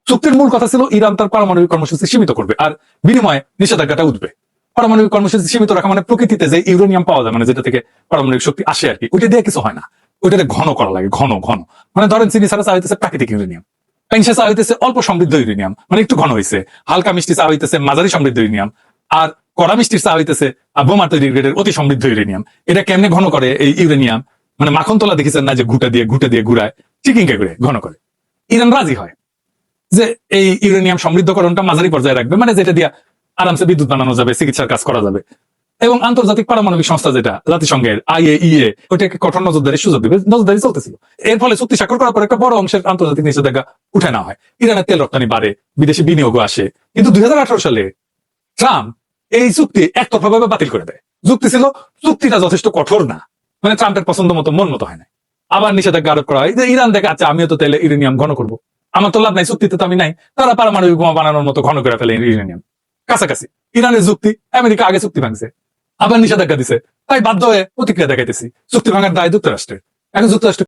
চুক্তির মূল কথা ছিল ইরান তার পারমাণবিক কর্মসূচি সীমিত করবে আর বিনিময়ে নিষেধাজ্ঞাটা উঠবে। পারমাণবিক কর্মসূচি সীমিত রাখা মানে প্রকৃতিতে যে ইউরেনিয়াম পাওয়া যায়, মানে যেটা থেকে পারমাণবিক শক্তি আসে আর কি, ওইটা দিয়ে কিছু হয় না, ওইটাতে ঘন করা লাগে, ঘন ঘন। মানে ধরেন চিনি ছাড়া চা হইতেছে প্রাকৃতিক ইউরেনিয়াম, পেনসে চা হইতেছে অল্প সমৃদ্ধ ইউরেনিয়াম, মানে একটু ঘন হয়েছে। হালকা মিষ্টি চা হইতেছে মাঝারি সমৃদ্ধ ইউরেনিয়াম, আর কড়া মিষ্টির চা হইতেছে বোমা তৈরি গ্রেডের অতি সমৃদ্ধ ইউরেনিয়াম। এটা কেমনে ঘন করে এই ইউরেনিয়াম? মানে মাখন তোলা দেখেছেন না, যে ঘুটা দিয়ে ঘুরায় চিকিংকে করে ঘন করে। ইরান রাজি হয় যে এই ইউরেনিয়াম সমৃদ্ধকরণটা মাঝারি পর্যায়ে রাখবে, মানে যেটা দিয়ে আরামসে বিদ্যুৎ বানানো যাবে, চিকিৎসার কাজ করা যাবে। এবং আন্তর্জাতিক পারমাণবিক সংস্থা যেটা জাতিসংঘের IAEA, ওইটাকে কঠোর নজরদারির সুযোগ দিবে। নজরদারি চলতেছিল। এর ফলে চুক্তি স্বাক্ষর করার পর একটা বড় অংশের আন্তর্জাতিক নিষেধাজ্ঞা উঠে নেওয়া হয়, ইরানের তেল রপ্তানি বাড়ে, বিদেশি বিনিয়োগও আসে। কিন্তু 2018 সালে ট্রাম্প এই চুক্তি একতরফা ভাবে বাতিল করে দেয়। যুক্তি ছিল চুক্তিটা যথেষ্ট কঠোর না, মানে ট্রাম্পের পছন্দ মতো মন মতো হয় না। আবার নিষেধাজ্ঞা আরোপ করা হয় যে ইরান দেখে, আচ্ছা আমিও তো তেলে ইউরেনিয়াম ঘন করবো, আমার তো লাভ নাই, চুক্তিতে তো আমি নাই, তারা পারমাণবিক বোমা বানানোর মতো ঘন করে ফেলে ইউরেনিয়াম। কাছাকাছি ইরানের যুক্তি, আমেরিকা আগে চুক্তি ভাঙছে, আবার নিষেধাজ্ঞা দিছে, তাই বাধ্য হয়ে প্রতিক্রিয়া দেখাইতেছি। চুক্তি ভাঙার দায় যুক্তরাষ্ট্রের। এখন যুক্তরাষ্ট্র